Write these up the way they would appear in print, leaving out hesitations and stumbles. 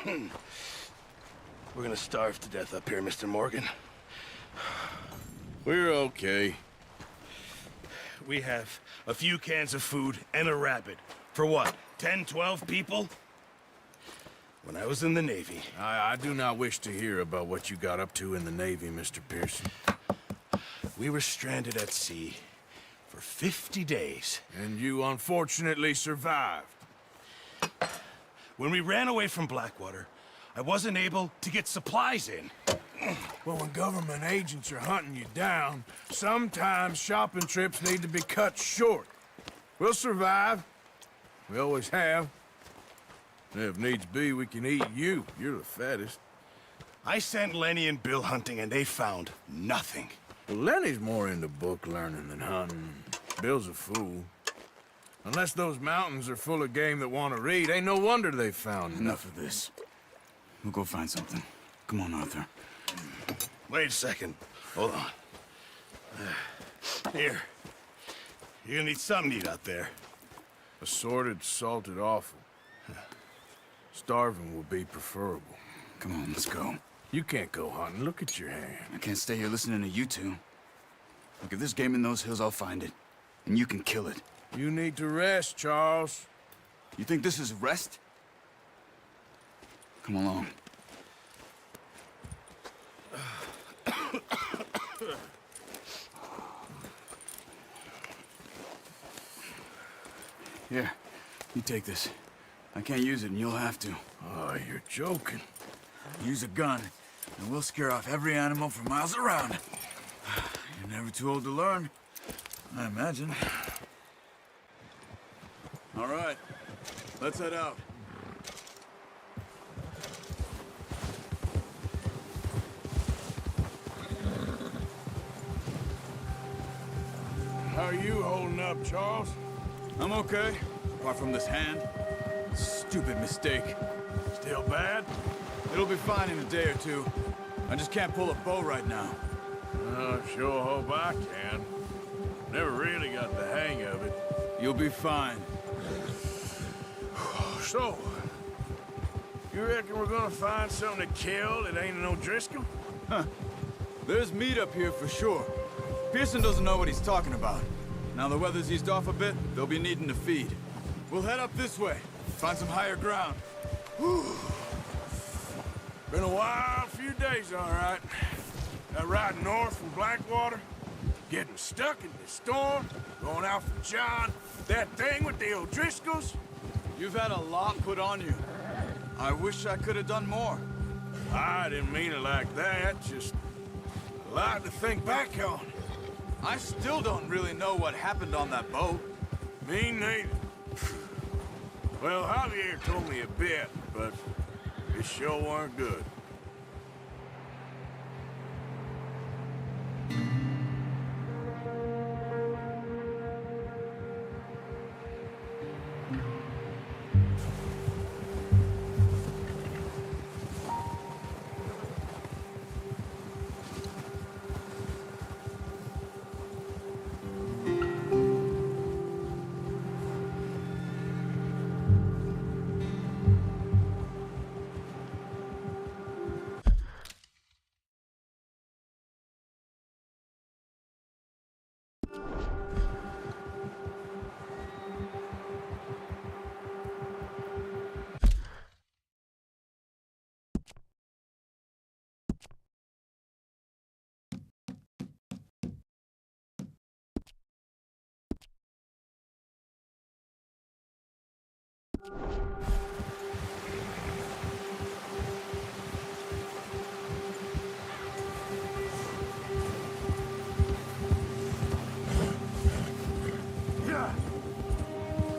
We're gonna starve to death up here, Mr. Morgan. We're okay. We have a few cans of food and a rabbit. For what, 10, 12 people? When I was in the Navy... I do not wish to hear about what you got up to in the Navy, Mr. Pearson. We were stranded at sea for 50 days. And you unfortunately survived. When we ran away from Blackwater, I wasn't able to get supplies in. Well, when government agents are hunting you down, sometimes shopping trips need to be cut short. We'll survive. We always have. And if needs be, we can eat you. You're the fattest. I sent Lenny and Bill hunting, and they found nothing. Well, Lenny's more into book learning than hunting. Bill's a fool. Unless those mountains are full of game that want to read, ain't no wonder they found Enough of this. We'll go find something. Come on, Arthur. Wait a second. Hold on. Here. You're gonna need something to eat out there. Assorted, salted offal. Starving will be preferable. Come on, let's go. You can't go hunting. Look at your hand. I can't stay here listening to you two. Look, if there's game in those hills, I'll find it. And you can kill it. You need to rest, Charles. You think this is rest? Come along. Here, you take this. I can't use it, and you'll have to. Oh, you're joking. Use a gun, and we'll scare off every animal for miles around. You're never too old to learn, I imagine. All right, let's head out. How are you holding up, Charles? I'm okay, apart from this hand. Stupid mistake. Still bad? It'll be fine in a day or two. I just can't pull a bow right now. Sure hope I can. Never really got the hang of it. You'll be fine. So, you reckon we're gonna find something to kill that ain't no Driscoll? There's meat up here for sure. Pearson doesn't know what he's talking about. Now the weather's eased off a bit, they'll be needing to feed. We'll head up this way, find some higher ground. Been a wild few days, all right. That ride north from Blackwater, getting stuck in the storm, going out for John, that thing with the O'Driscolls. You've had a lot put on you. I wish I could have done more. I didn't mean it like that, just a lot to think back on. I still don't really know what happened on that boat. Me neither. Well, Javier told me a bit, but it sure weren't good.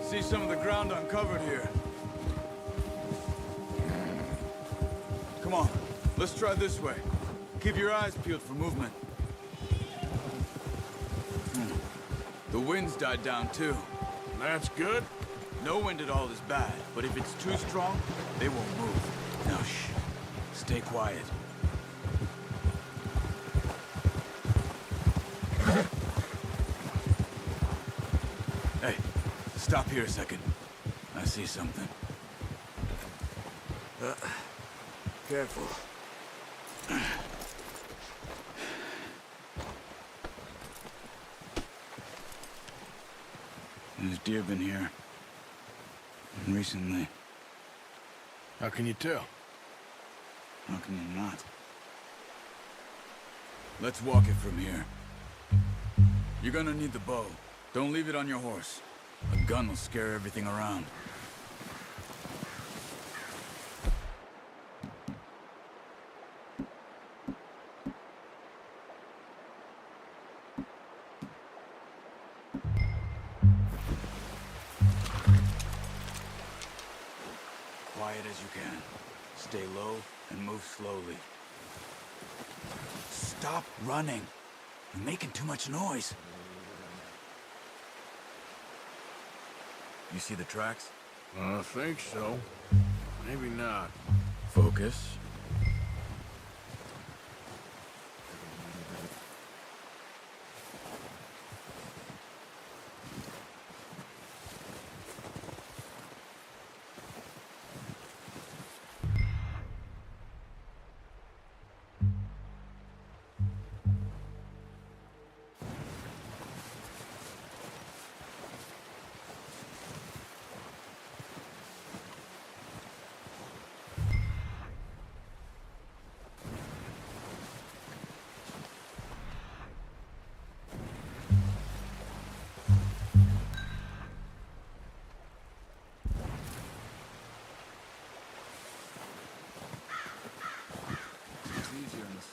See some of the ground uncovered here. Come on, let's try this way. Keep your eyes peeled for movement. The wind's died down too. That's good. No wind at all is bad, but if it's too strong, they won't move. Now shh, stay quiet. Hey, stop here a second. I see something. Careful. There's deer been here. Recently. How can you tell? How can you not? Let's walk it from here. You're gonna need the bow. Don't leave it on your horse. A gun will scare everything around. Quiet as you can. Stay low and move slowly. Stop running. You're making too much noise. You see the tracks? I think so. Maybe not. Focus.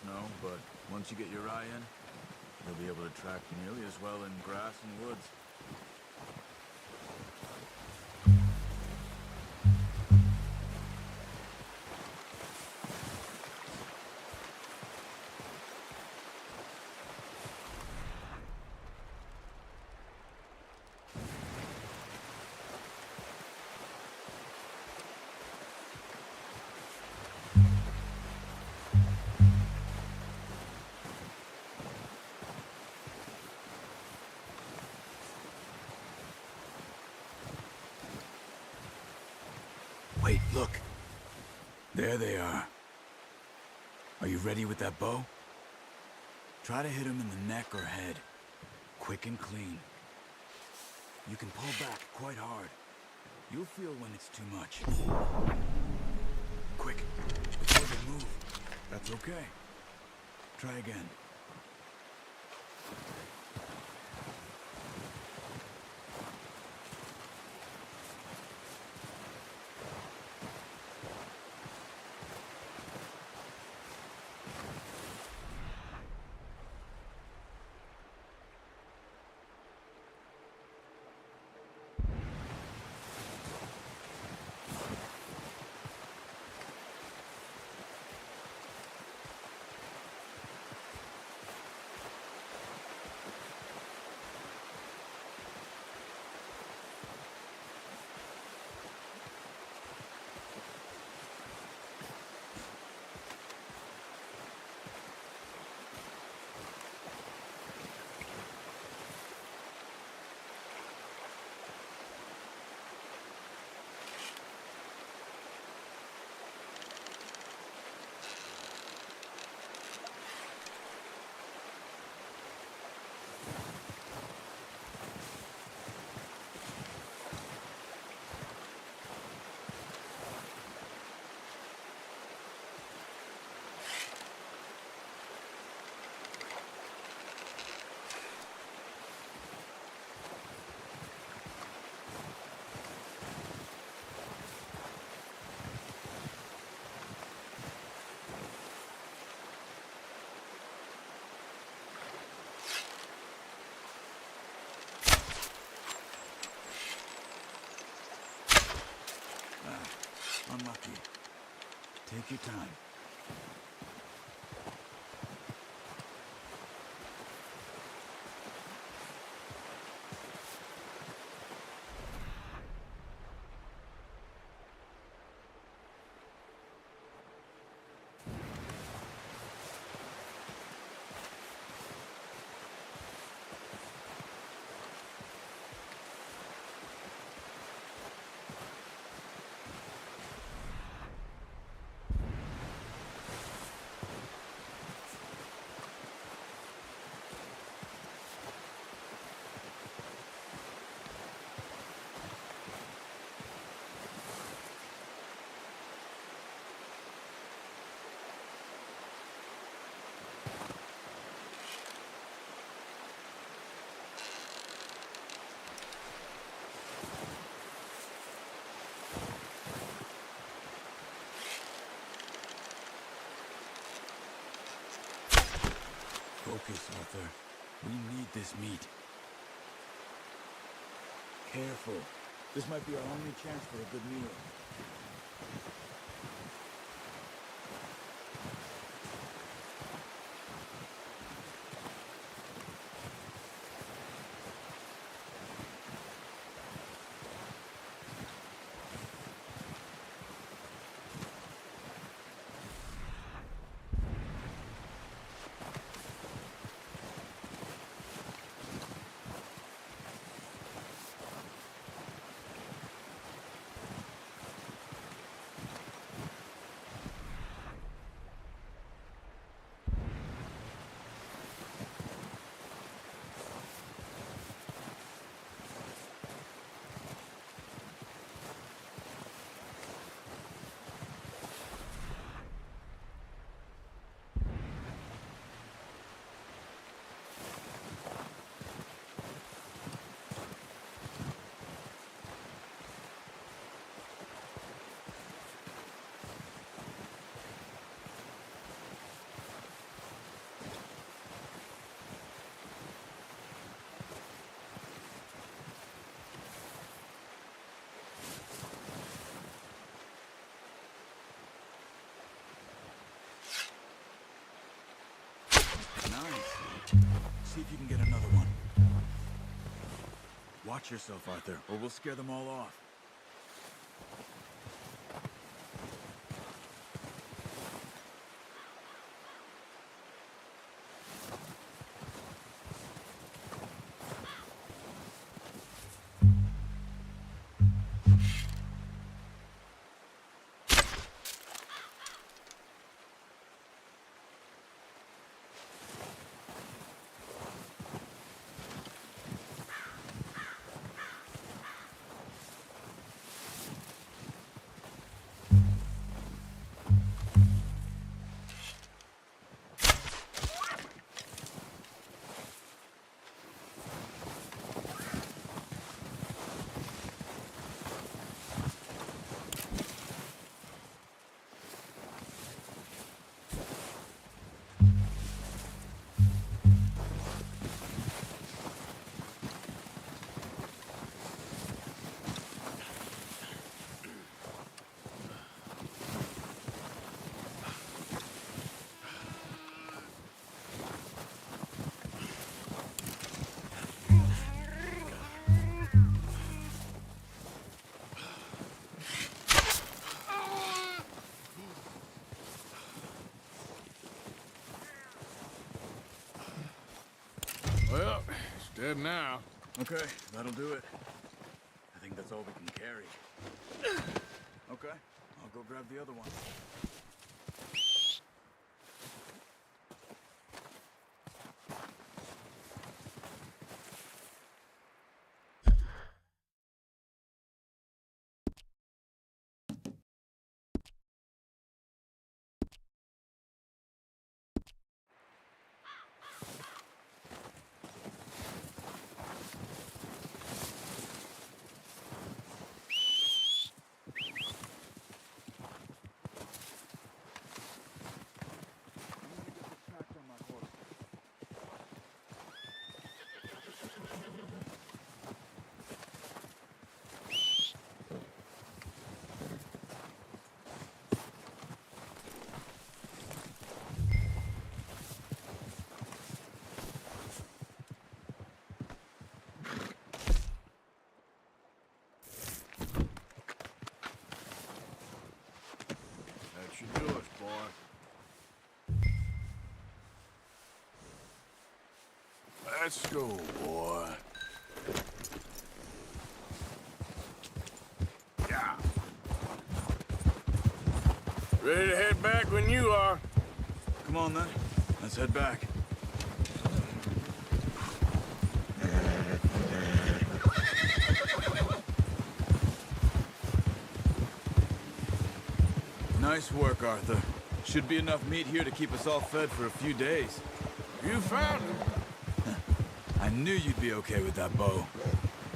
Snow, but once you get your eye in, you'll be able to track nearly as well in grass and woods. Wait, look. There they are. Are you ready with that bow? Try to hit him in the neck or head. Quick and clean. You can pull back quite hard. You'll feel when it's too much. Quick, before they move. That's okay. Try again. Unlucky. Take your time. Focus, Arthur. We need this meat. Careful. This might be our only chance for a good meal. Nice. See if you can get another one. Watch yourself, Arthur, or we'll scare them all off. Well, it's dead now. Okay, that'll do it. I think that's all we can carry. Okay, I'll go grab the other one. That should do us, boy. Let's go, boy. Yeah. Ready to head back when you are. Come on, then. Let's head back. Nice work, Arthur. Should be enough meat here to keep us all fed for a few days. You found him. I knew you'd be okay with that bow.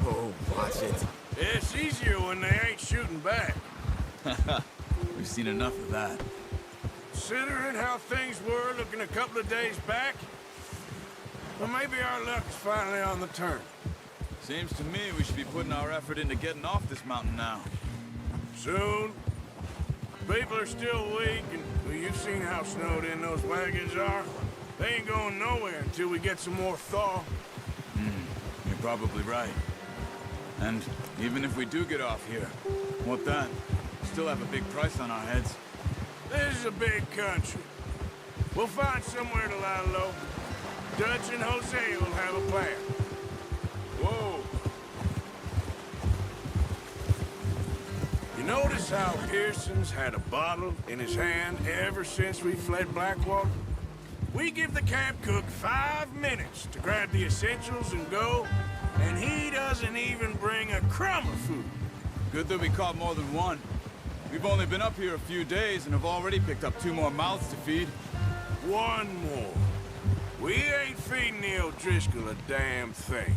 Oh, watch it. It's easier when they ain't shooting back. We've seen enough of that. Considering how things were looking a couple of days back, Well, maybe our luck's finally on the turn. Seems to me we should be putting our effort into getting off this mountain now. Soon. People are still weak, and well, you've seen how snowed in those wagons are. They ain't going nowhere until we get some more thaw. You're probably right. And even if we do get off here, what then? Still have a big price on our heads. This is a big country. We'll find somewhere to lie low. Dutch and Jose will have a plan. Whoa. You notice how Pearson's had a bottle in his hand ever since we fled Blackwater? We give the camp cook 5 minutes to grab the essentials and go, and he doesn't even bring a crumb of food. Good that we caught more than one. We've only been up here a few days and have already picked up 2 more mouths to feed. One more. We ain't feeding the O'Driscoll a damn thing.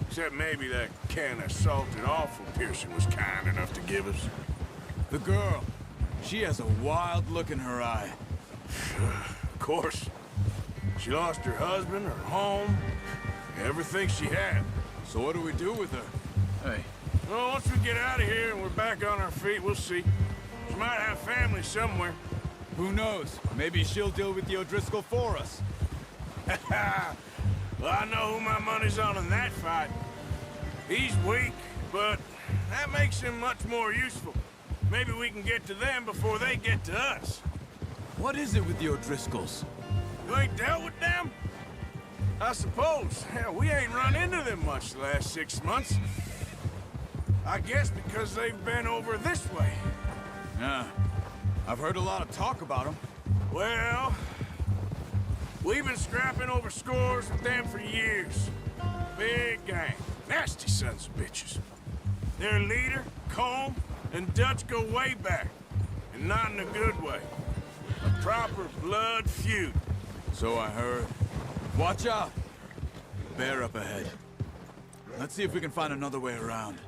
Except maybe that can of salted offal Pearson was kind enough to give us. The girl. She has a wild look in her eye. Of course. She lost her husband, her home, everything she had. So what do we do with her? Hey. Well, once we get out of here and we're back on our feet, we'll see. She might have family somewhere. Who knows? Maybe she'll deal with the O'Driscoll for us. Well, I know who my money's on in that fight. He's weak, but that makes him much more useful. Maybe we can get to them before they get to us. What is it with the O'Driscolls? You ain't dealt with them? I suppose. Hell, we ain't run into them much the last 6 months. I guess because they've been over this way. Yeah. I've heard a lot of talk about them. Well, we've been scrapping over scores with them for years. Big gang. Nasty sons of bitches. Their leader, Colm, and Dutch go way back. And not in a good way. A proper blood feud. So I heard. Watch out! Bear up ahead. Let's see if we can find another way around.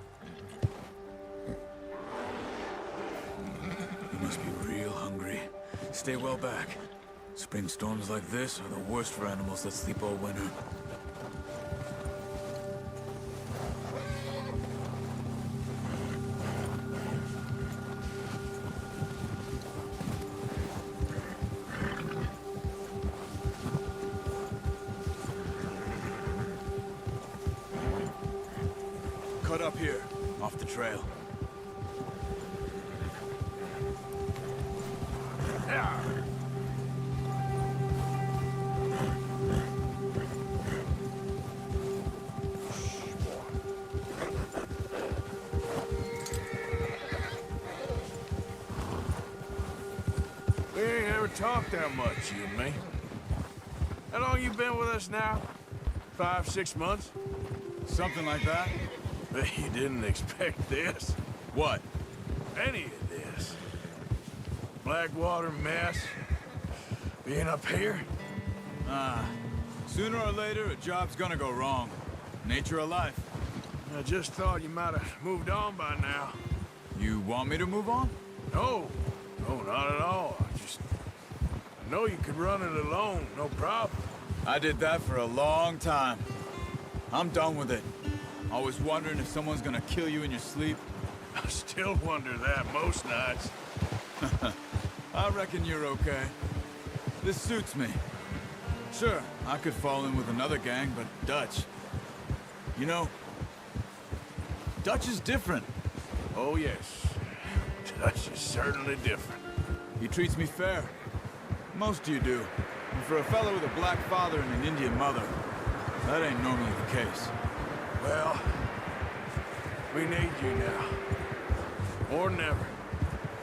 You must be real hungry. Stay well back. Spring storms like this are the worst for animals that sleep all winter. Cut up here, off the trail. Yeah. We ain't ever talked that much, you and me. How long you been with us now? 5, 6 months? Something like that? Bet you didn't expect this. What? Any of this. Blackwater mess. Being up here. Sooner or later, a job's gonna go wrong. Nature of life. I just thought you might have moved on by now. You want me to move on? No. No, not at all. I know you could run it alone, no problem. I did that for a long time. I'm done with it. Always wondering if someone's gonna kill you in your sleep. I still wonder that most nights. I reckon you're okay. This suits me. Sure, I could fall in with another gang, but Dutch... You know, Dutch is different. Oh, yes. Dutch is certainly different. He treats me fair. Most you do. And for a fellow with a black father and an Indian mother, that ain't normally the case. Well, we need you now. Or never.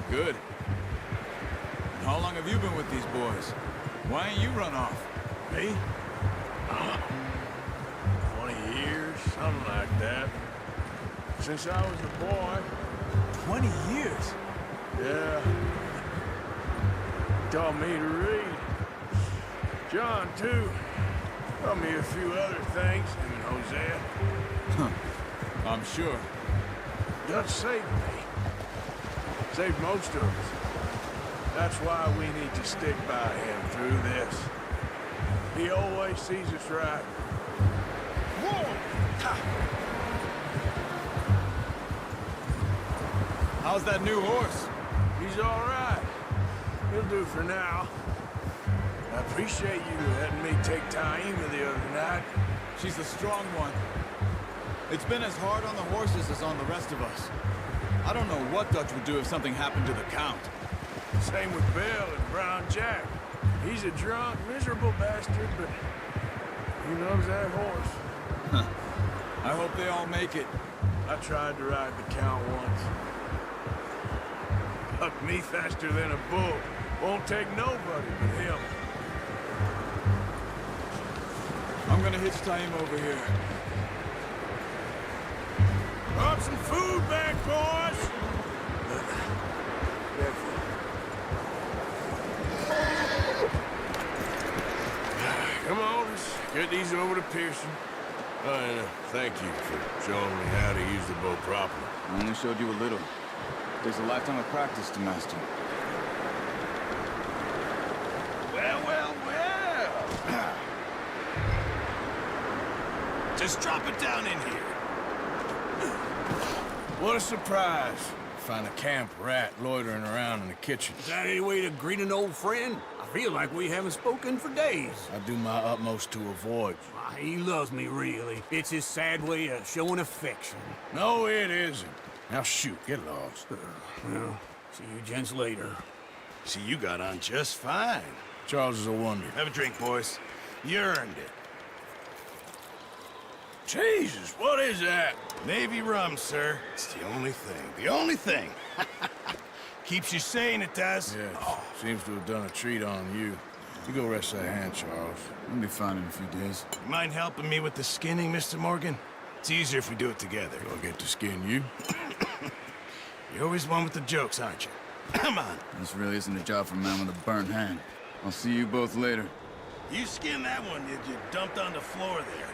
Good. And how long have you been with these boys? Why ain't you run off? Me? 20 years, something like that. Since I was a boy. 20 years? Yeah. Taught me to read. John, too. Taught me a few other things, him and Hosea. I'm sure. Dutch saved me. Saved most of us. That's why we need to stick by him through this. He always sees us right. Whoa! How's that new horse? He's all right. He'll do for now. I appreciate you letting me take Taima the other night. She's a strong one. It's been as hard on the horses as on the rest of us. I don't know what Dutch would do if something happened to the Count. Same with Bill and Brown Jack. He's a drunk, miserable bastard, but he loves that horse. I hope they all make it. I tried to ride the Count once. Bucked me faster than a bull. Won't take nobody but him. I'm gonna hitch Taima over here. Brought some food back, boys! Careful. Come on, let's get these over to Pearson. And thank you for showing me how to use the bow properly. I only showed you a little. Takes a lifetime of practice to master. Well, well, well. Just drop it down in here. What a surprise. Find a camp rat loitering around in the kitchen. Is that any way to greet an old friend? I feel like we haven't spoken for days. I do my utmost to avoid you. Why, he loves me, really. It's his sad way of showing affection. No, it isn't. Now shoot, get lost. Well, see you gents later. See, you got on just fine. Charles is a wonder. Have a drink, boys. You earned it. Jesus, what is that? Navy rum, sir. It's the only thing. The only thing. Keeps you sane, it does. Yeah, seems to have done a treat on you. You go rest that hand, Charles. We'll be fine in a few days. You mind helping me with the skinning, Mr. Morgan? It's easier if we do it together. I'll get to skin you. You're always one with the jokes, aren't you? Come on. This really isn't a job for a man with a burnt hand. I'll see you both later. You skinned that one that you dumped on the floor there.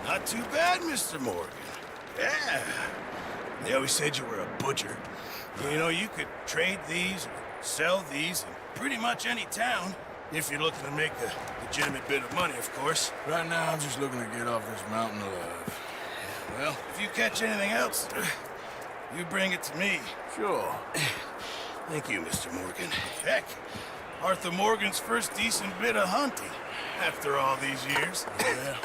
Not too bad, Mr. Morgan. Yeah. They always said you were a butcher. You know, you could trade these, sell these in pretty much any town, if you're looking to make a legitimate bit of money, of course. Right now, I'm just looking to get off this mountain alive. Well, if you catch anything else, you bring it to me. Sure. Thank you, Mr. Morgan. Heck, Arthur Morgan's first decent bit of hunting, after all these years. Yeah.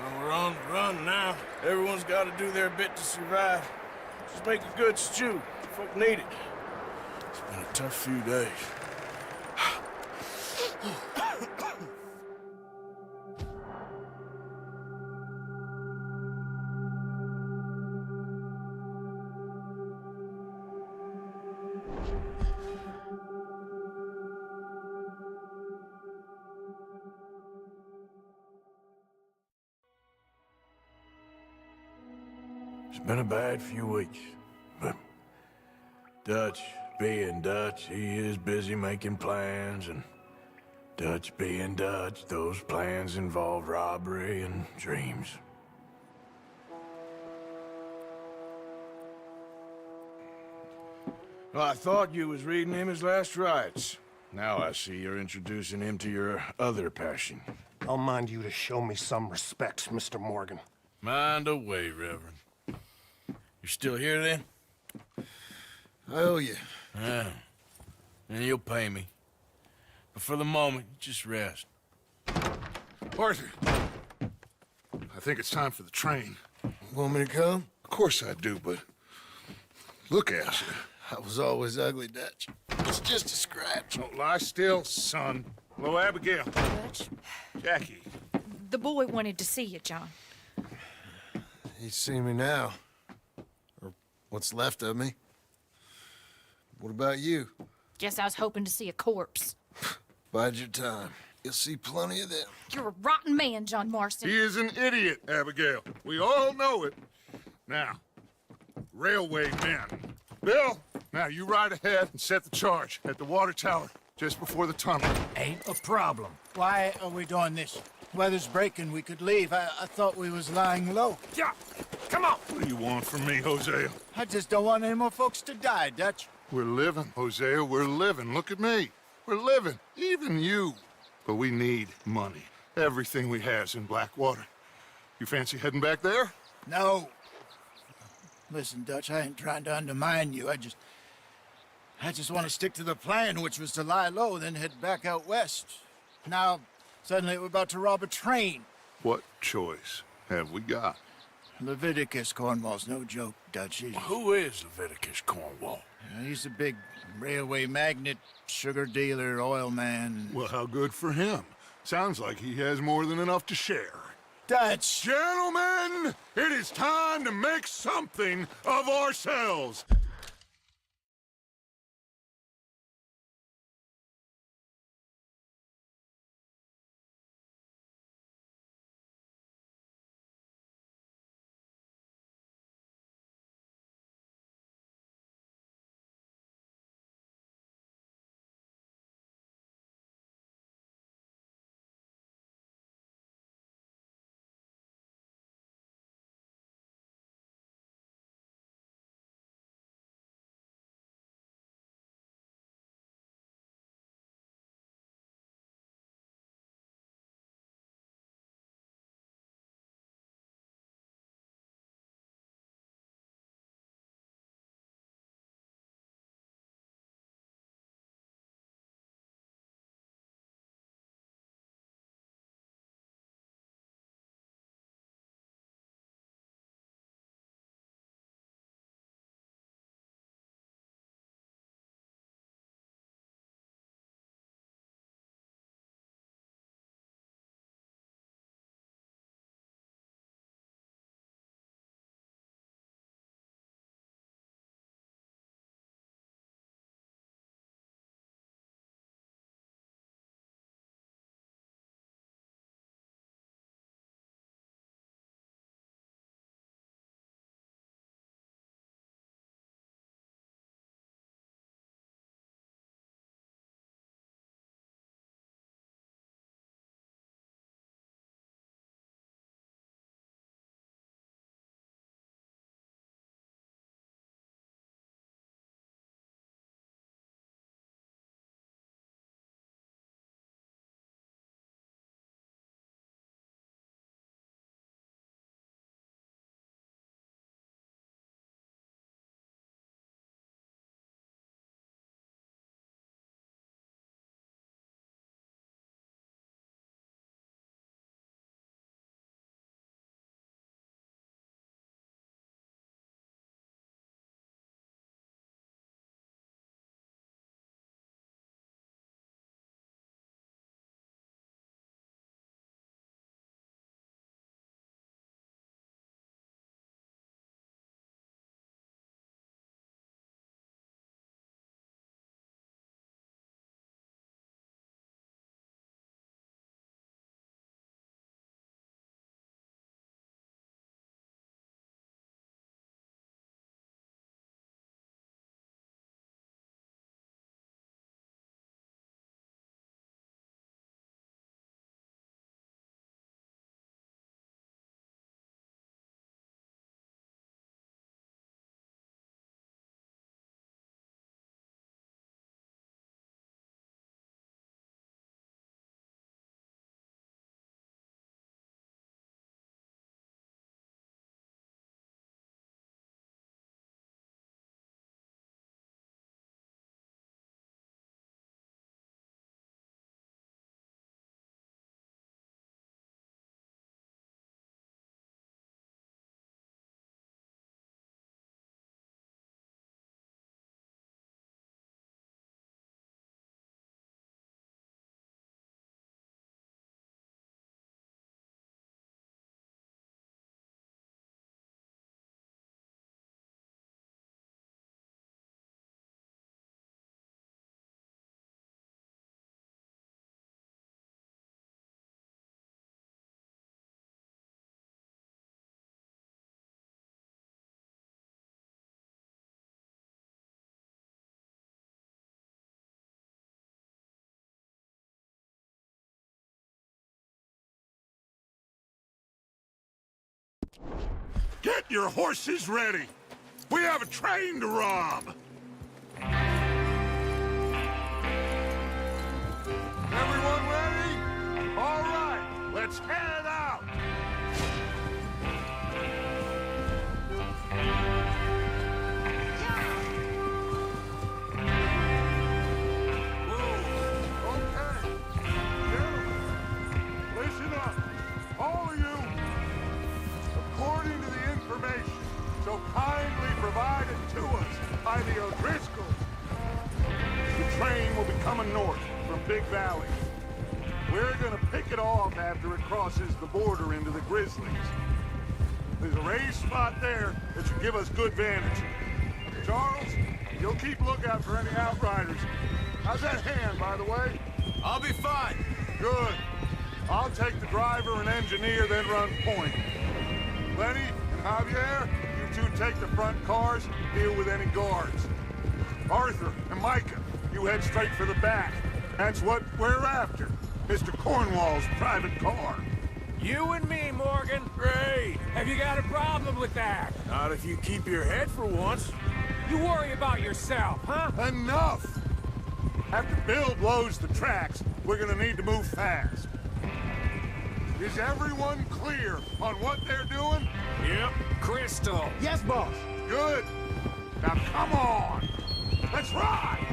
Well, we're on the run now. Everyone's got to do their bit to survive. Just make a good stew. Folk need it. It's been a tough few days. It's been a bad few weeks, but Dutch being Dutch, he is busy making plans, and Dutch being Dutch, those plans involve robbery and dreams. Well, I thought you was reading him his last rites. Now I see you're introducing him to your other passion. I'll mind you to show me some respect, Mr. Morgan. Mind away, Reverend. You're still here, then? I owe you. Yeah. And you'll pay me. But for the moment, just rest. Arthur, I think it's time for the train. Want me to come? Of course I do, but look at you. I was always ugly, Dutch. It's just a scratch. Don't lie still, son. Hello, Abigail. Dutch, Jackie. the boy wanted to see you, John. He's seen me now. Or what's left of me. What about you? Guess I was hoping to see a corpse. Bide your time. You'll see plenty of them. You're a rotten man, John Marston. He is an idiot, Abigail. We all know it. Now, railway men. Bill, now you ride ahead and set the charge at the water tower just before the tunnel. Ain't a problem. Why are we doing this? Weather's breaking, we could leave. I thought we was lying low. Yeah, come on. What do you want from me, Hosea? I just don't want any more folks to die, Dutch. We're living, Hosea, we're living. Look at me. We're living, even you. But we need money. Everything we has in Blackwater. You fancy heading back there? No. Listen, Dutch, I ain't trying to undermine you. I just want to stick to the plan, which was to lie low, then head back out west. Now, suddenly we're about to rob a train. What choice have we got? Leviticus Cornwall's no joke, Dutch. Who is Leviticus Cornwall? He's a big railway magnate, sugar dealer, oil man. Well, how good for him. Sounds like he has more than enough to share. Dutch! Gentlemen, it is time to make something of ourselves. Get your horses ready! We have a train to rob! Everyone ready? All right, let's head out! Whoa, okay. Gentlemen, listen up. All of you, according to the information so kindly provided to us by the O'Driscolls, the train will be coming north from Big Valley. We're gonna pick it off after it crosses the border into the Grizzlies. There's a raised spot there that should give us good vantage. Charles, you'll keep lookout for any outriders. How's that hand, by the way? I'll be fine. Good. I'll take the driver and engineer, then run point. Lenny and Javier, you two take the front cars, deal with any guards. Arthur and Micah, you head straight for the back. That's what we're after. Mr. Cornwall's private car. You and me, Morgan. Great. Have you got a problem with that? Not if you keep your head for once. You worry about yourself, huh? Enough! After Bill blows the tracks, we're gonna need to move fast. Is everyone clear on what they're doing? Yep. Crystal. Yes, boss. Good. Now come on! Let's ride!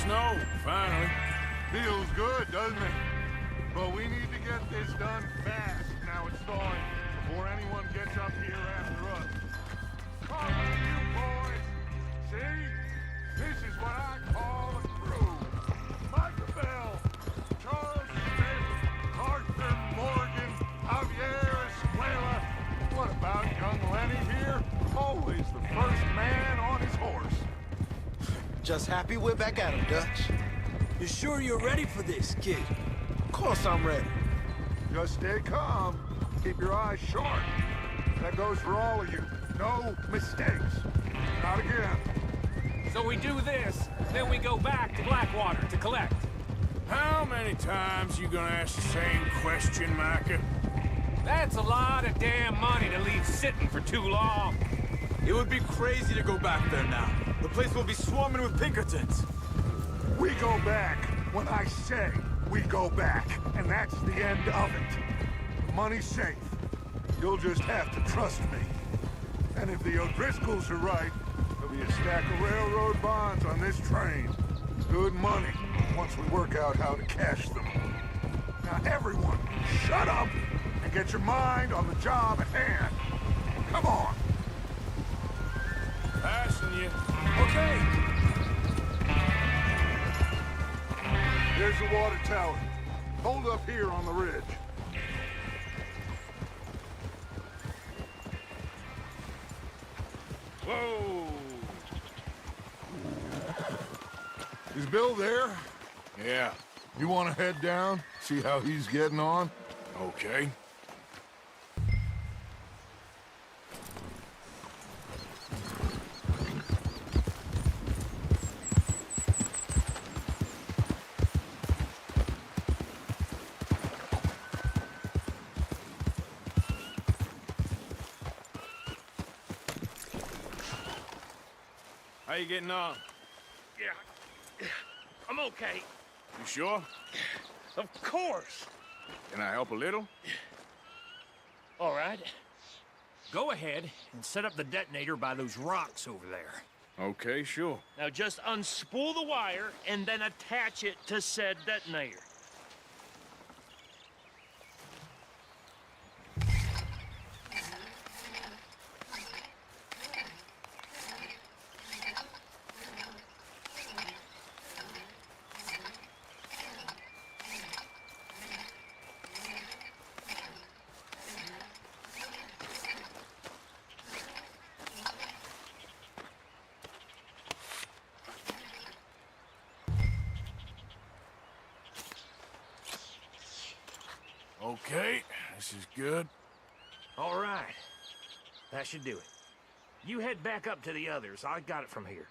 Snow, finally. Feels good, doesn't it? But we need to get this done fast now it's thawing, before anyone gets up here after us. All right, you boys. See? This is what I call a crew. Micah Bell, Charles Smith, Arthur Morgan, Javier Escuela. What about young Lenny here? Always the first man on his horse. Just happy we're back at him, Dutch. You sure you're ready for this, kid? Of course I'm ready. Just stay calm. Keep your eyes sharp. That goes for all of you. No mistakes. Not again. So we do this, then we go back to Blackwater to collect. How many times you gonna ask the same question, Micah? That's a lot of damn money to leave sitting for too long. It would be crazy to go back there now. The place will be swarming with Pinkertons. We go back when I say we go back, and that's the end of it. The money's safe. You'll just have to trust me. And if the O'Driscolls are right, there'll be a stack of railroad bonds on this train. Good money, once we work out how to cash them. Now everyone, shut up and get your mind on the job at hand. Come on. Passing you. Okay. There's the water tower. Hold up here on the ridge. Whoa. Is Bill there? Yeah. You want to head down, see how he's getting on? Okay. How you getting on? Yeah, I'm okay. You sure? Of course. Can I help a little? All right. Go ahead and set up the detonator by those rocks over there. Okay, sure. Now just unspool the wire and then attach it to said detonator. Okay, this is good. All right. That should do it. You head back up to the others. I got it from here.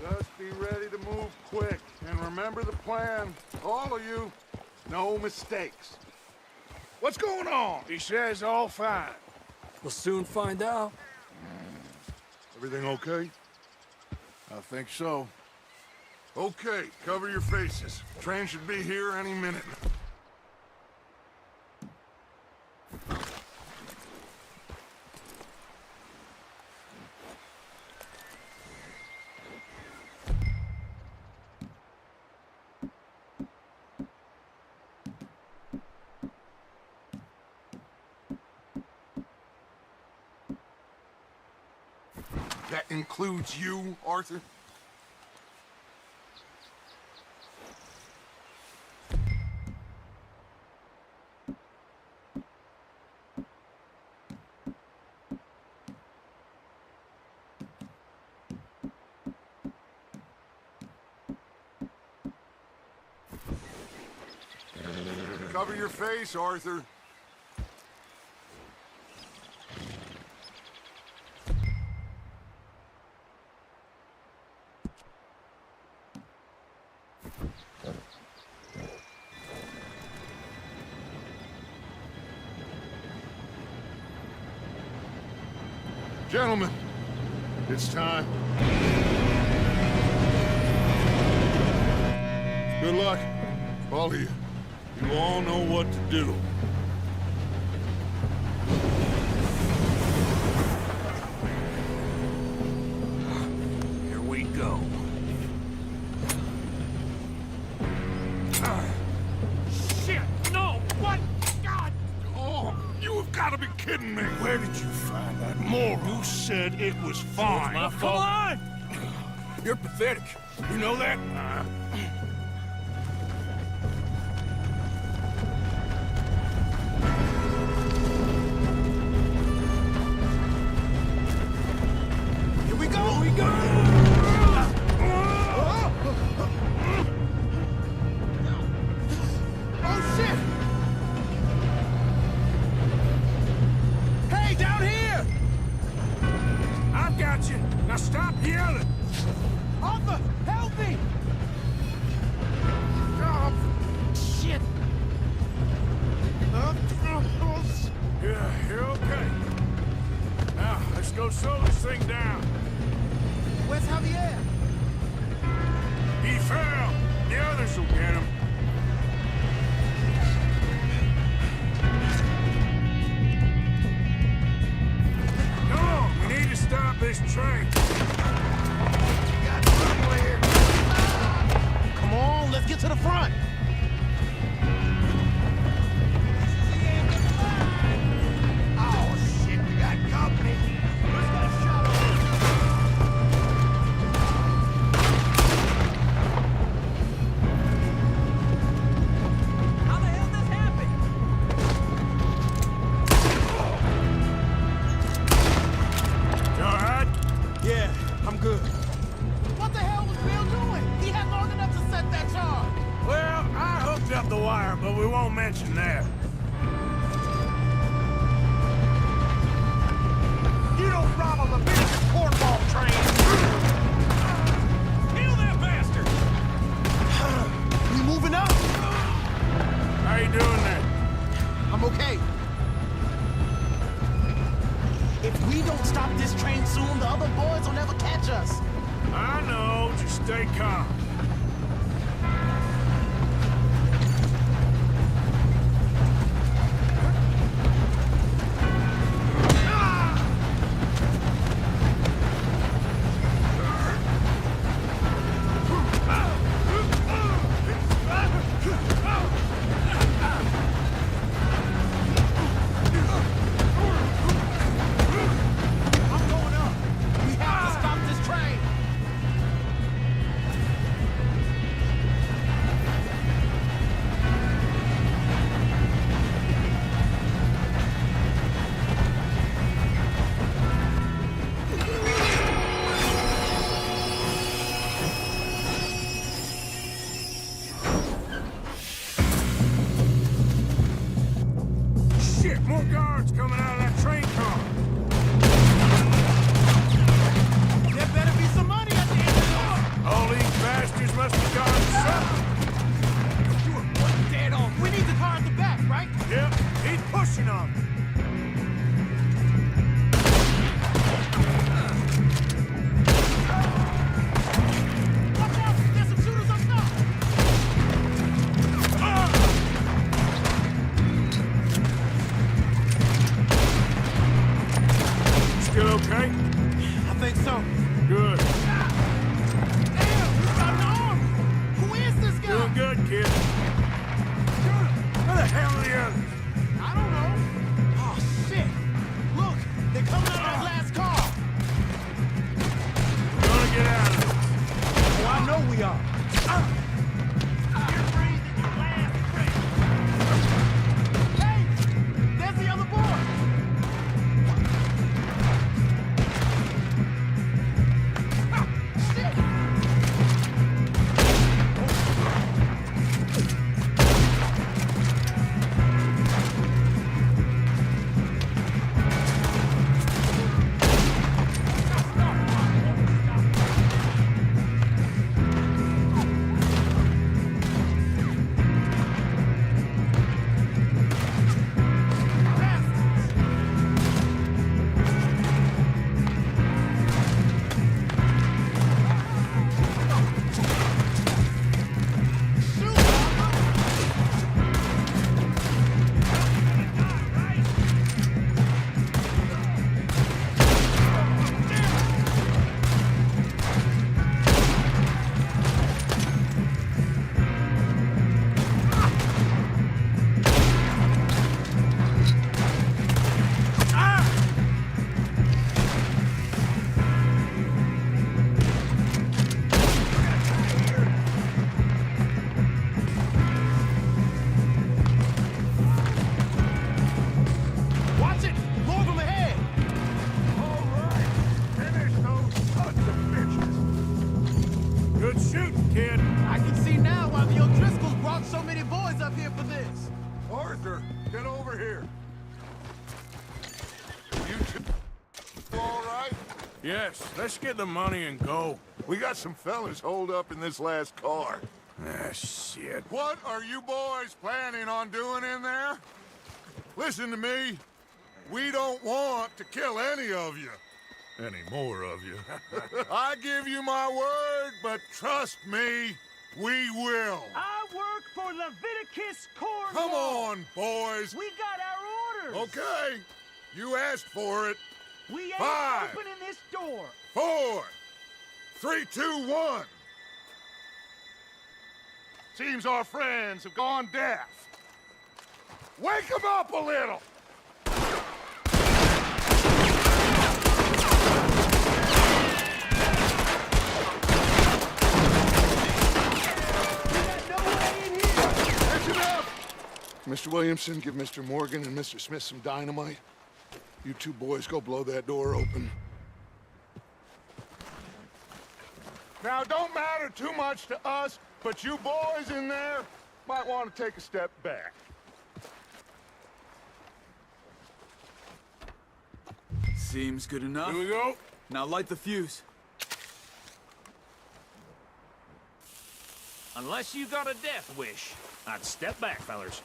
Just be ready to move quick, and remember the plan. All of you, no mistakes. What's going on? He says all fine. We'll soon find out. Everything okay? I think so. Okay, cover your faces. Train should be here any minute. That includes you, Arthur? Cover your face, Arthur. Gentlemen, it's time. Good luck, all of you. You all know what to do. Here we go. Shit! No! What? God! Oh, you have got to be kidding me. Where did you find that moron? You said it was fine. My fault. Come on! You're pathetic. You know that? Here we go! Here we go! Oh, shit! Hey, down here! I've got you. Now stop yelling. Arthur, help me! Oh, shit! Yeah, you're okay. Now, let's go slow this thing down. Where's Javier? He fell. The others will get him. Come on, we need to stop this train. Come on, let's get to the front! Oh, shit, we got company! Let's get a shot of it! How the hell this happened? You all right? Yeah, I'm good. What the hell was Bill doing? He had long enough to set that charge. Well, I hooked up the wire, but we won't mention that. You don't rob a business cornball train! Kill that bastard! We moving up? How you doing there? I'm okay. If we don't stop this train soon, the other boys will never catch us. I know. Just stay calm. I'm going up. We have to stop this train. we are. You're breathing your last breath. Hey! There's the other boy! Watch it! More of them ahead! All right. Finish those sons of bitches. Good shooting, kid. I can see now why the O'Driscolls brought so many boys up here for this. Arthur, get over here. You two all right? Yes, let's get the money and go. We got some fellas holed up in this last car. Ah, shit. What are you boys planning on doing in there? Listen to me. We don't want to kill any of you. Any more of you. I give you my word, but trust me, we will. I work for Leviticus Corps. Come on, boys. We got our orders. Okay. You asked for it. We ain't 5, opening this door. 4, 3, 2, 1. Seems our friends have gone deaf. Wake them up a little. Listen up! Mr. Williamson, give Mr. Morgan and Mr. Smith some dynamite. You two boys go blow that door open. Now, don't matter too much to us, but you boys in there might want to take a step back. Seems good enough. Here we go. Now light the fuse. Unless you got a death wish, I'd step back, fellers.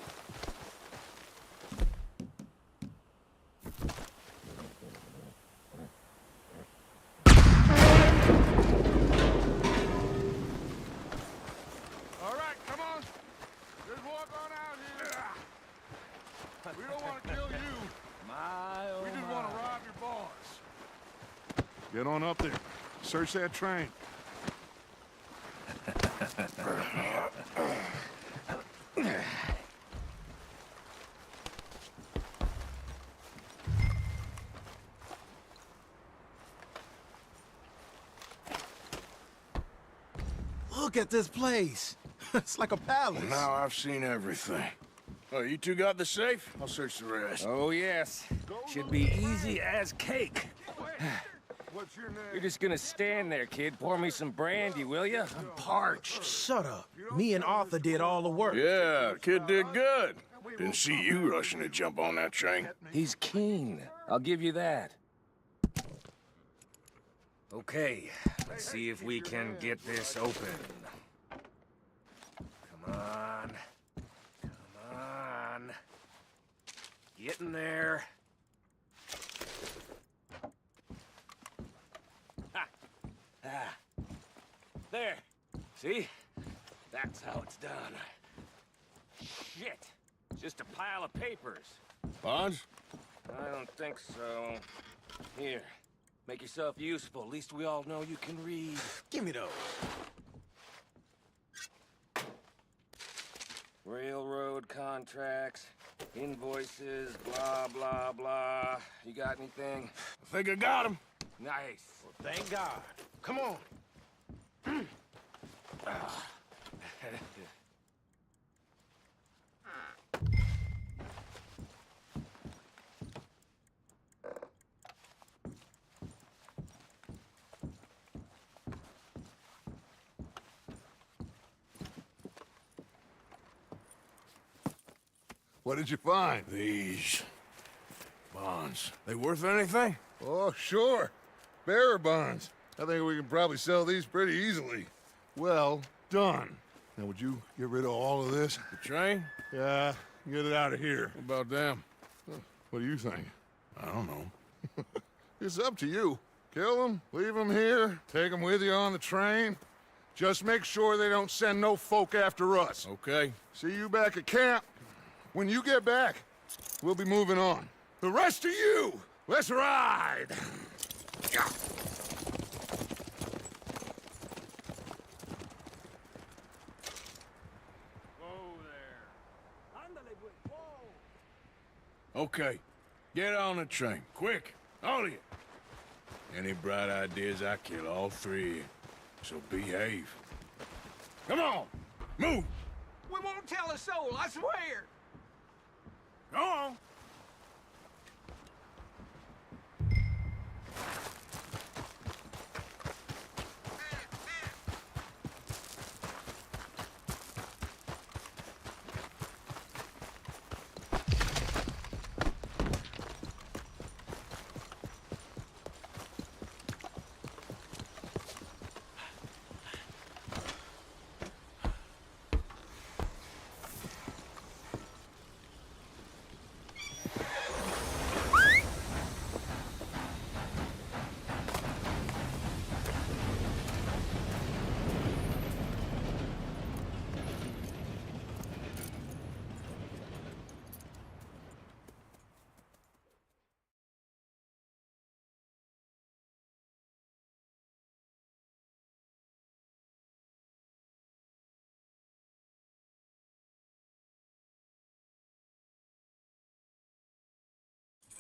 All right, come on. Just walk on out here. We don't want to kill you. We just want to rob your boss. Get on up there. Search that train. Look at this place. It's like a palace. Now I've seen everything. Oh, you two got the safe? I'll search the rest. Oh, yes. Should be easy as cake. What's your name? You're just gonna stand there, kid. Pour me some brandy, will you? I'm parched. Shut up. Me and Arthur did all the work. Yeah, kid did good. Didn't see you rushing to jump on that train. He's keen. I'll give you that. Okay, let's see if we can get this open. Come on. Come on. Get in there. Ha! Ah. There. See? That's how it's done. Shit. Just a pile of papers. Bonds? I don't think so. Here. Make yourself useful. At least we all know you can read. Give me those. Railroad contracts, invoices, blah, blah, blah. You got anything? I think I got him. Nice. Thank God. Come on. What did you find? These bonds. They worth anything? Oh, sure. Bearer bonds. I think we can probably sell these pretty easily. Well done. Now, would you get rid of all of this? The train? Yeah, get it out of here. What about them? What do you think? I don't know. It's up to you. Kill them, leave them here, take them with you on the train. Just make sure they don't send no folk after us. Okay. See you back at camp. When you get back, we'll be moving on. The rest of you, let's ride! Okay. Get on the train. Quick. All of you. Any bright ideas, I kill all three of you. So behave. Come on! Move! We won't tell a soul, I swear! Go on!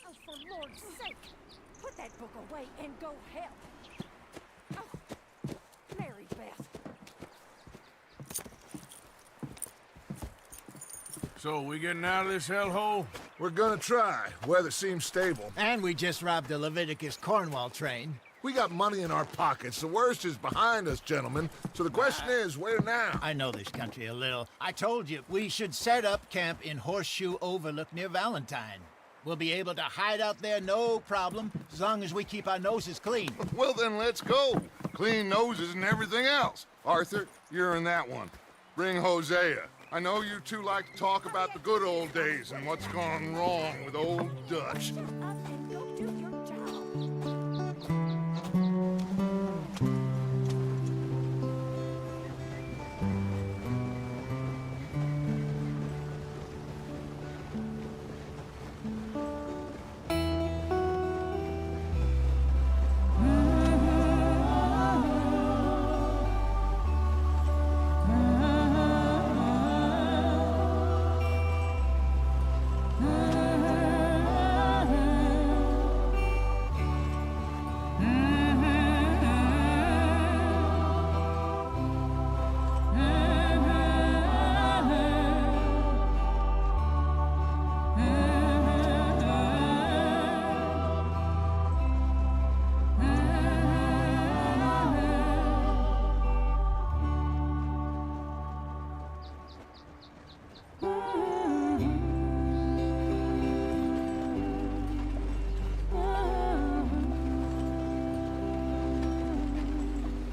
Oh, for Lord's sake! Put that book away and go help! Oh, Mary Beth. So, we getting out of this hellhole? We're gonna try. Weather seems stable. And we just robbed the Leviticus Cornwall train. We got money in our pockets. The worst is behind us, gentlemen. So the question is, where now? I know this country a little. I told you, we should set up camp in Horseshoe Overlook near Valentine. We'll be able to hide out there no problem, as long as we keep our noses clean. Well, then let's go. Clean noses and everything else. Arthur, you're in that one. Bring Hosea. I know you two like to talk about the good old days and what's gone wrong with old Dutch. Shut up and go do your job.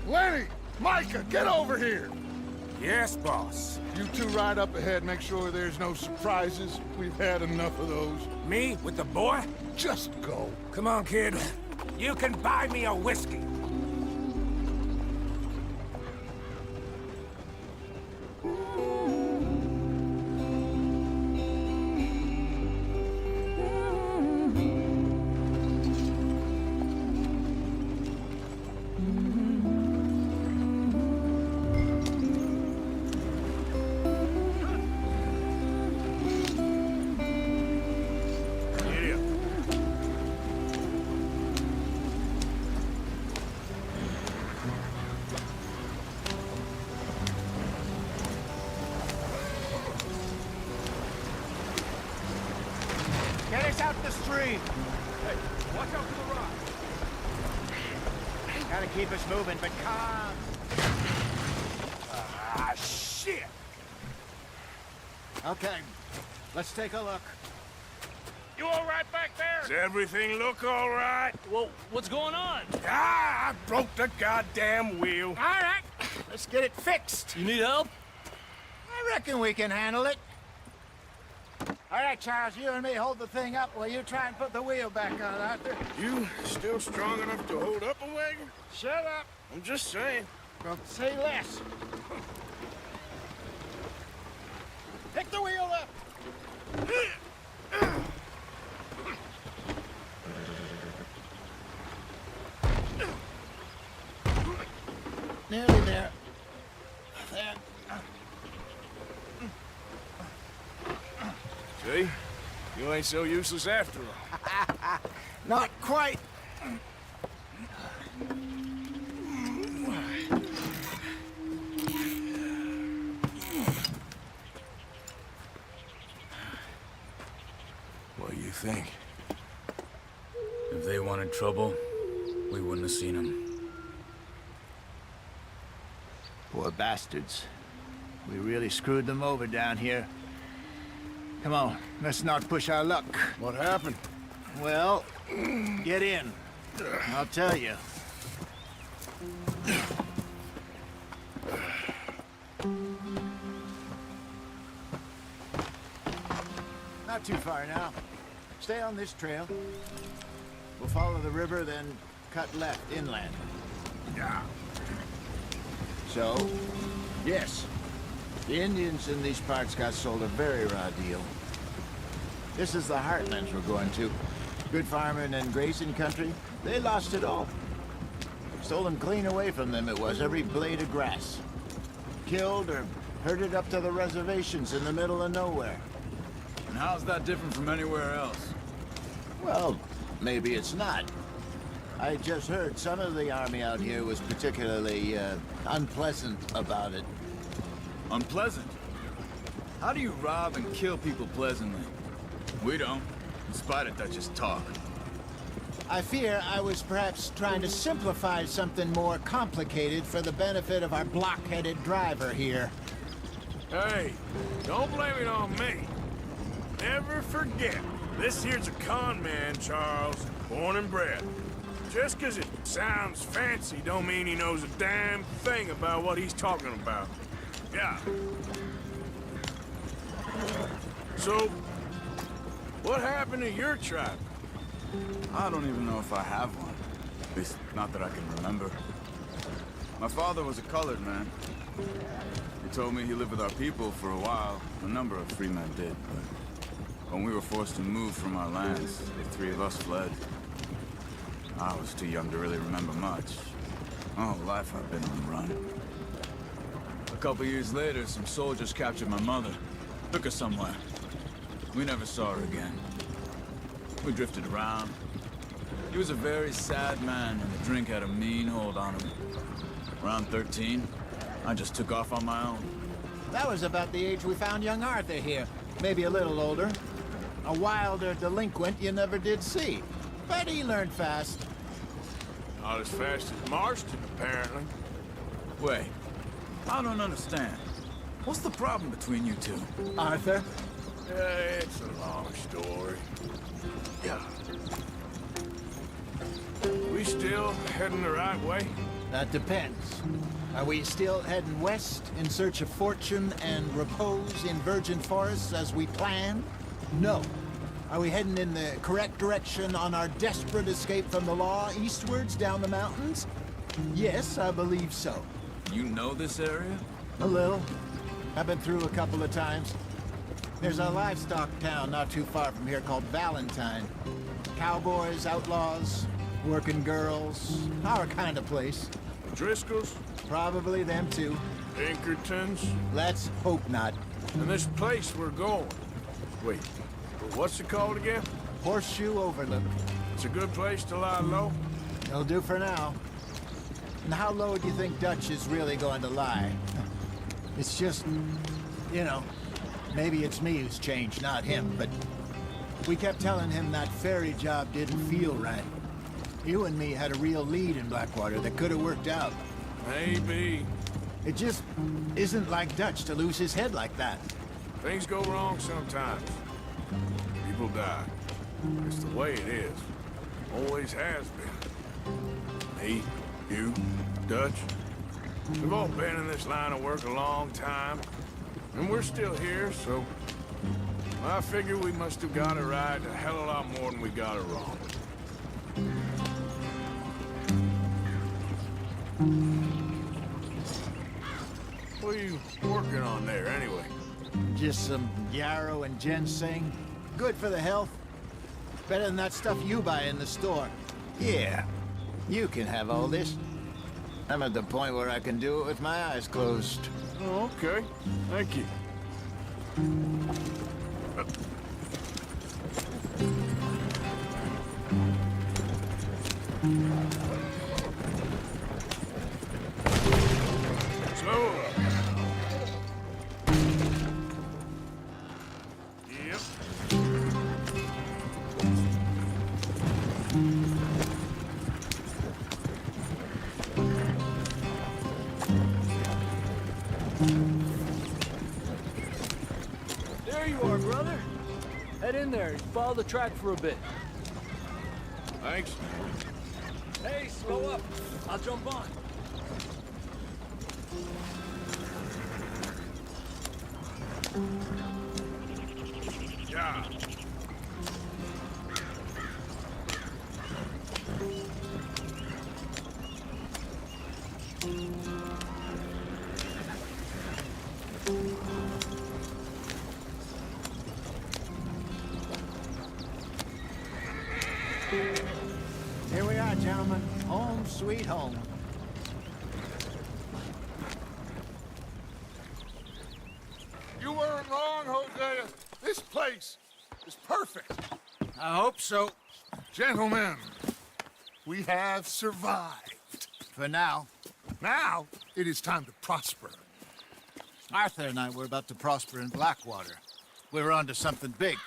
Lenny! Micah, get over here! Yes, boss. You two ride up ahead, make sure there's no surprises. We've had enough of those. Me with the boy? Just go. Come on, kid. You can buy me a whiskey. clean. Hey, watch out for the rock. Gotta keep us moving, but calm. Ah, shit! Okay, let's take a look. You all right back there? Does everything look all right? Well, what's going on? Ah, I broke the goddamn wheel. All right, let's get it fixed. You need help? I reckon we can handle it. All right, Charles, you and me hold the thing up while you try and put the wheel back on, Arthur. You still strong enough to hold up a wagon? Shut up. I'm just saying. Well, say less. Pick the wheel up. Nearly there. There. See? You ain't so useless after all. Not quite. What do you think? If they wanted trouble, we wouldn't have seen them. Poor bastards. We really screwed them over down here. Come on, let's not push our luck. What happened? Well, get in. I'll tell you. Not too far now. Stay on this trail. We'll follow the river, then cut left inland. Yeah. So, yes, the Indians in these parts got sold a very raw deal. This is the heartlands we're going to. Good farming and grazing country, they lost it all. Stolen clean away from them it was, every blade of grass. Killed or herded up to the reservations in the middle of nowhere. And how's that different from anywhere else? Well, maybe it's not. I just heard some of the army out here was particularly, unpleasant about it. Unpleasant? How do you rob and kill people pleasantly? We don't, in spite of Dutch's talk. I fear I was perhaps trying to simplify something more complicated for the benefit of our block-headed driver here. Hey, don't blame it on me. Never forget, this here's a con man, Charles, born and bred. Just 'cause it sounds fancy don't mean he knows a damn thing about what he's talking about. Yeah. So, what happened to your tribe? I don't even know if I have one. At least, not that I can remember. My father was a colored man. He told me he lived with our people for a while. A number of free men did, but when we were forced to move from our lands, the three of us fled. I was too young to really remember much. My whole life I've been on the run. A couple years later, some soldiers captured my mother. Took her somewhere. We never saw her again. We drifted around. He was a very sad man, and the drink had a mean hold on him. Around 13, I just took off on my own. That was about the age we found young Arthur here. Maybe a little older. A wilder delinquent you never did see. But he learned fast. Not as fast as Marston, apparently. Wait, I don't understand. What's the problem between you two? Arthur? It's a long story. Yeah. We still heading the right way? That depends. Are we still heading west in search of fortune and repose in virgin forests as we planned? No. Are we heading in the correct direction on our desperate escape from the law eastwards down the mountains? Yes, I believe so. You know this area? A little. I've been through a couple of times. There's a livestock town not too far from here called Valentine. Cowboys, outlaws, working girls, our kind of place. Driscoll's? Probably them too. Pinkertons? Let's hope not. And this place we're going. Wait, what's it called again? Horseshoe Overlook. It's a good place to lie low? It'll do for now. And how low do you think Dutch is really going to lie? It's just, you know, maybe it's me who's changed, not him, but We kept telling him that ferry job didn't feel right. You and me had a real lead in Blackwater that could have worked out. Maybe. It just isn't like Dutch to lose his head like that. Things go wrong sometimes. People die. It's the way it is. Always has been. Me, you, Dutch. We've all been in this line of work a long time. And we're still here, so... I figure we must have got it right a hell of a lot more than we got it wrong. What are you working on there, anyway? Just some yarrow and ginseng. Good for the health. Better than that stuff you buy in the store. Yeah, you can have all this. I'm at the point where I can do it with my eyes closed. Oh, okay. Thank you. Slow. Yep. There you are, brother. Head in there and follow the track for a bit. Thanks. Hey, slow up. I'll jump on. Yeah. Here we are, gentlemen. Home sweet home. You weren't wrong, Hosea. This place is perfect. I hope so. Gentlemen, we have survived. For now. Now, it is time to prosper. Arthur and I were about to prosper in Blackwater. We were onto something big.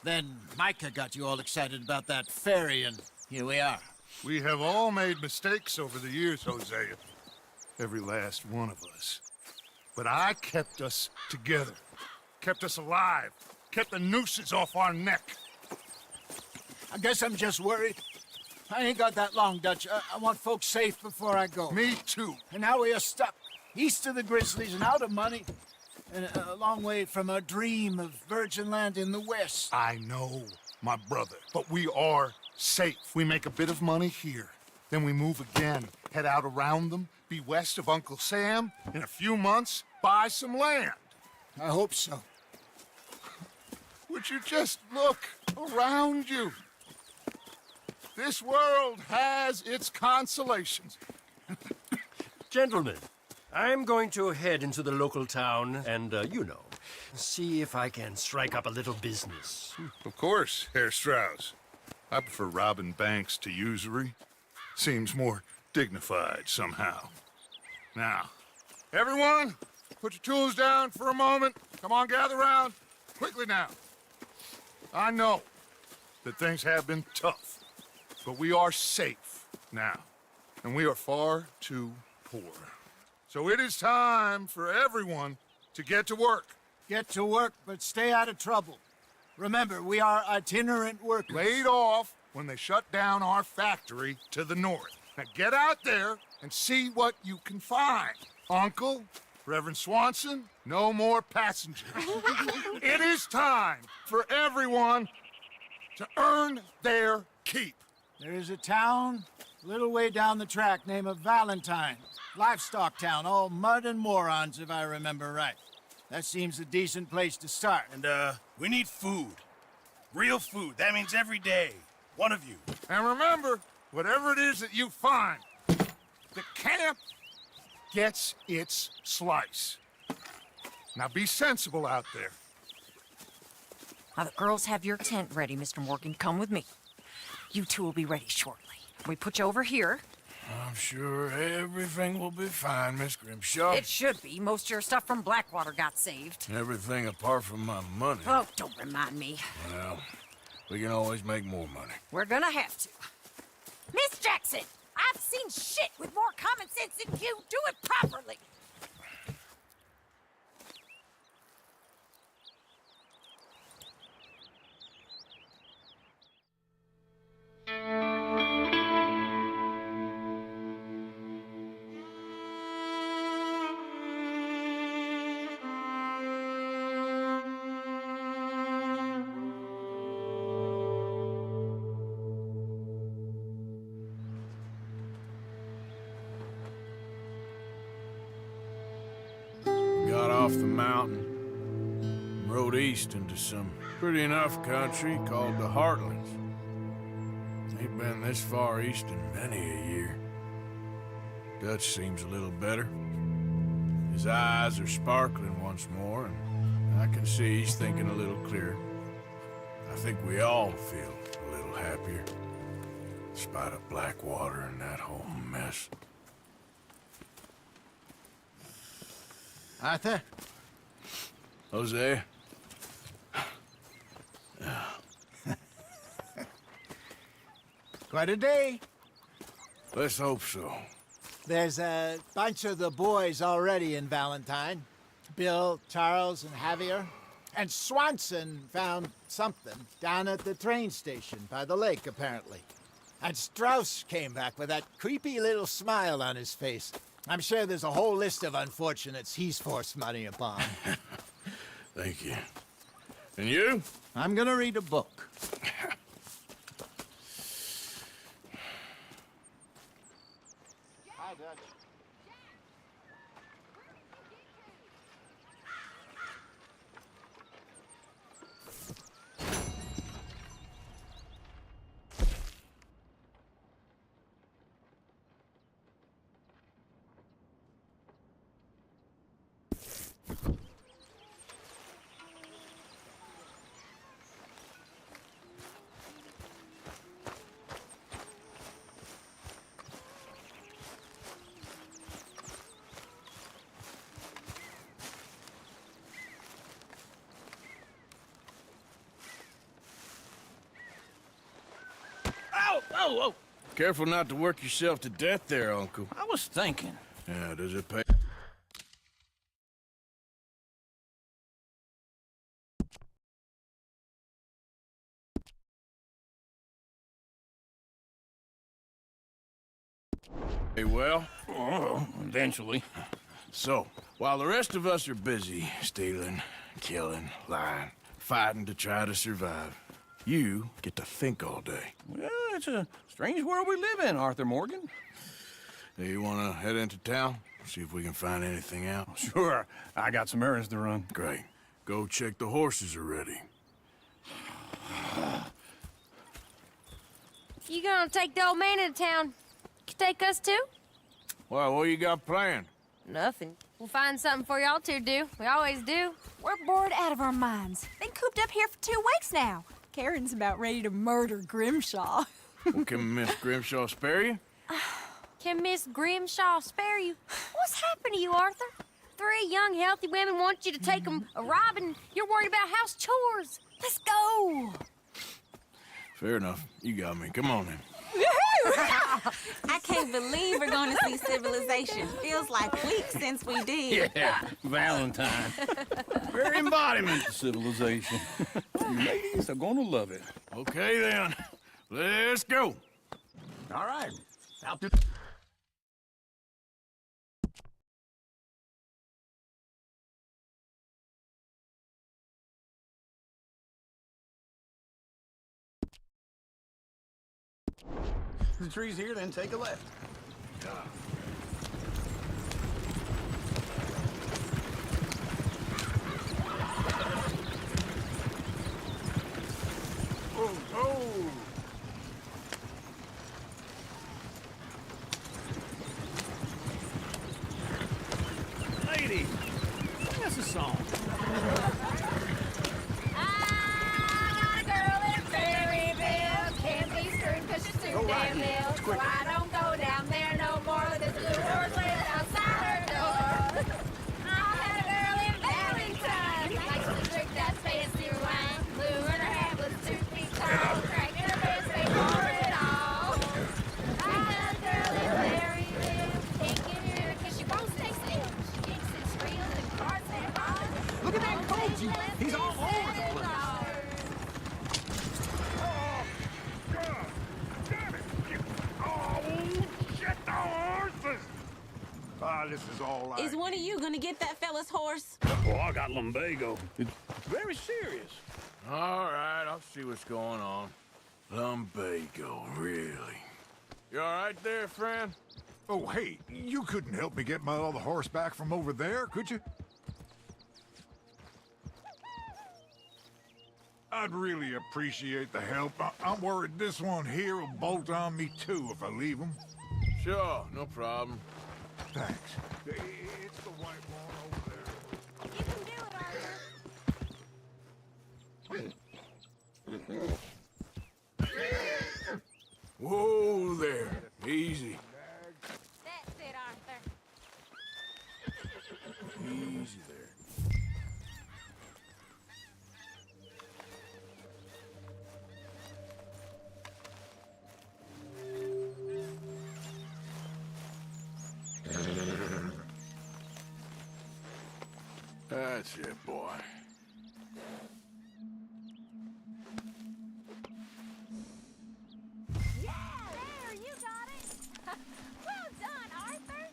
Then Micah got you all excited about that ferry, and here we are. We have all made mistakes over the years, Hosea. Every last one of us. But I kept us together. Kept us alive. Kept the nooses off our neck. I guess I'm just worried. I ain't got that long, Dutch. I want folks safe before I go. Me too. And now we are stuck, east of the Grizzlies and out of money, and a long way from our dream of virgin land in the west. I know, my brother, but we are safe. We make a bit of money here. Then we move again, head out around them, be west of Uncle Sam. In a few months, buy some land. I hope so. Would you just look around you? This world has its consolations. Gentlemen, I'm going to head into the local town and, see if I can strike up a little business. Of course, Herr Strauss. I prefer robbing banks to usury. Seems more dignified somehow. Now, everyone, put your tools down for a moment. Come on, gather round. Quickly now. I know that things have been tough, but we are safe now, and we are far too poor. So it is time for everyone to get to work. Get to work, but stay out of trouble. Remember, we are itinerant workers. Laid off when they shut down our factory to the north. Now get out there and see what you can find. Uncle, Reverend Swanson, no more passengers. It is time for everyone to earn their keep. There is a town a little way down the track named Valentine. Livestock town, all mud and morons, if I remember right. That seems a decent place to start. And, we need food. Real food. That means every day. One of you. And remember, whatever it is that you find, the camp gets its slice. Now be sensible out there. Now the girls have your tent ready, Mr. Morgan. Come with me. You two will be ready shortly. We put you over here. I'm sure everything will be fine, Miss Grimshaw. It should be. Most of your stuff from Blackwater got saved. Everything apart from my money. Oh, don't remind me. Well, We can always make more money. We're gonna have to. Miss Jackson, I've seen shit with more common sense than you. Do it properly. Got off the mountain, rode east into some pretty enough country called the Heartlands. Ain't been this far east in many a year. Dutch seems a little better. His eyes are sparkling once more, and I can see he's thinking a little clearer. I think we all feel a little happier, despite of Blackwater and that whole mess. Arthur? Jose? Quite a day. Let's hope so. There's a bunch of the boys already in Valentine. Bill, Charles, and Javier. And Swanson found something down at the train station by the lake, apparently. And Strauss came back with that creepy little smile on his face. I'm sure there's a whole list of unfortunates he's forced money upon. Thank you. And you? I'm gonna read a book. Hi, Dutch. Oh! Careful not to work yourself to death there, Uncle. I was thinking. Yeah, does it pay? Hey, well? Oh, eventually. So, while the rest of us are busy stealing, killing, lying, fighting to try to survive, you get to think all day. Well, it's a strange world we live in, Arthur Morgan. Hey, you want to head into town? See if we can find anything out? Sure. I got some errands to run. Great. Go check the horses are ready. You gonna take the old man into town? You take us too? Well, what you got planned? Nothing. We'll find something for y'all to do. We always do. We're bored out of our minds. Been cooped up here for 2 weeks now. Karen's about ready to murder Grimshaw. Well, can Miss Grimshaw spare you? Can Miss Grimshaw spare you? What's happened to you, Arthur? 3 young, healthy women want you to take them a robbing. You're worried about house chores. Let's go. Fair enough. You got me. Come on then. I can't believe we're going to see civilization. Feels like weeks since we did. Yeah, Valentine. Very embodiment of civilization. You ladies are going to love it. Okay, then. Let's go. All right. Out to... The tree's here, then take a left. Oh, oh! Lady, sing us a song. Go right here. So I don't go down there no more. This blue horse lives outside her door. I had a girl in Valentine. Likes to drink that fancy wine. Blue and her hair was 2 feet tall. this is all right. Is one of you gonna get that fella's horse? Oh, I got lumbago. It's very serious. All right, I'll see what's going on. Lumbago, really? You all right there, friend? Oh, hey, you couldn't help me get my other horse back from over there, could you? I'd really appreciate the help. I'm worried this one here will bolt on me too if I leave him. Sure, no problem. Thanks. It's the white one over there. You can do it, Arthur. Whoa there. Easy. That's it, Arthur. Easy there. That's it, boy. Yeah, there, you got it. Well done, Arthur.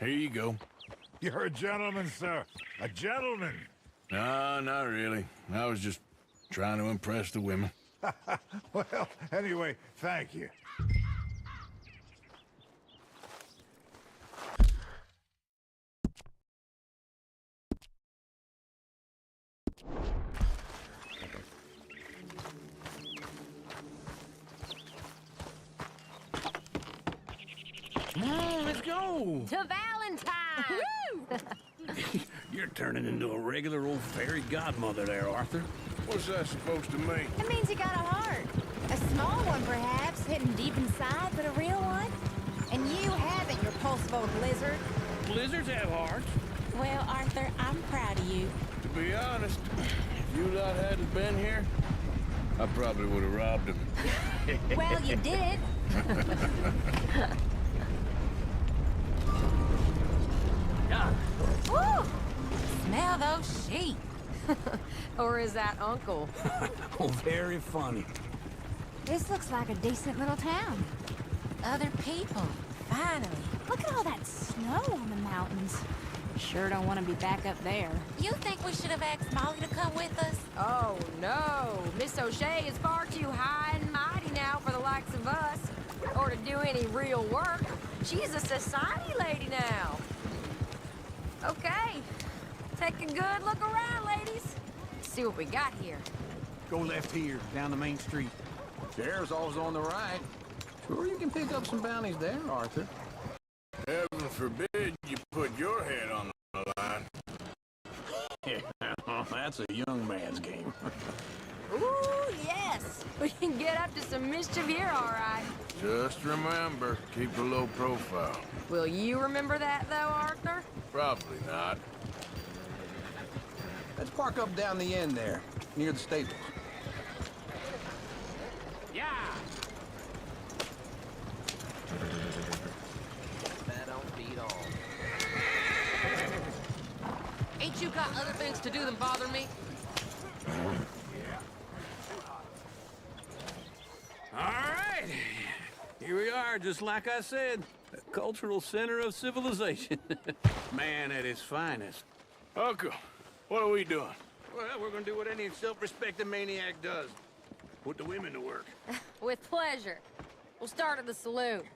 Here you go. You're a gentleman, sir. A gentleman. No, not really. I was just trying to impress the women. Well, anyway, thank you. Come on, let's go. To Valentine. You're turning into a regular old fairy godmother there, Arthur. What's that supposed to mean? It means you got a heart. A small one, perhaps, hidden deep inside, but a real one. And you haven't, your pulse old lizard. Blizzards have hearts. Well, Arthur, I'm proud of you. To be honest, if you lot hadn't been here, I probably would have robbed him. Well, you did. Woo! Smell those sheep. Or is that Uncle? Oh, very funny. This looks like a decent little town. Other people. Finally. Look at all that snow on the mountains. Sure don't want to be back up there. You think we should have asked Molly to come with us? Oh, no. Miss O'Shea is far too high and mighty now for the likes of us. Or to do any real work. She's a society lady now. Okay. Take a good look around, ladies. See what we got here. Go left here, down the main street. Sheriff's office on the right. Sure, you can pick up some bounties there, Arthur. Heaven forbid you put your head on the line. Yeah, that's a young man's game. Ooh, yes. We can get up to some mischief here, all right. Just remember, keep a low profile. Will you remember that, though, Arthur? Probably not. Let's park up down the end there, near the stables. Yeah. That don't beat all. Ain't you got other things to do than bother me? All right. Here we are, just like I said. A cultural center of civilization. Man at his finest. Uncle, what are we doing? Well, we're gonna do what any self-respecting maniac does. Put the women to work. With pleasure. We'll start at the saloon.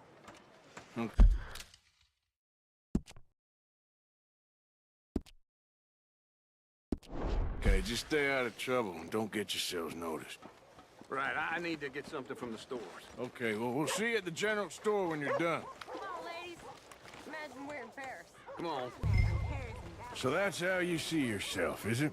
Okay, just stay out of trouble and don't get yourselves noticed. Right, I need to get something from the stores. Okay, well, we'll see you at the general store when you're done. Come on, ladies. Imagine we're in Paris. Come on. So that's how you see yourself, is it?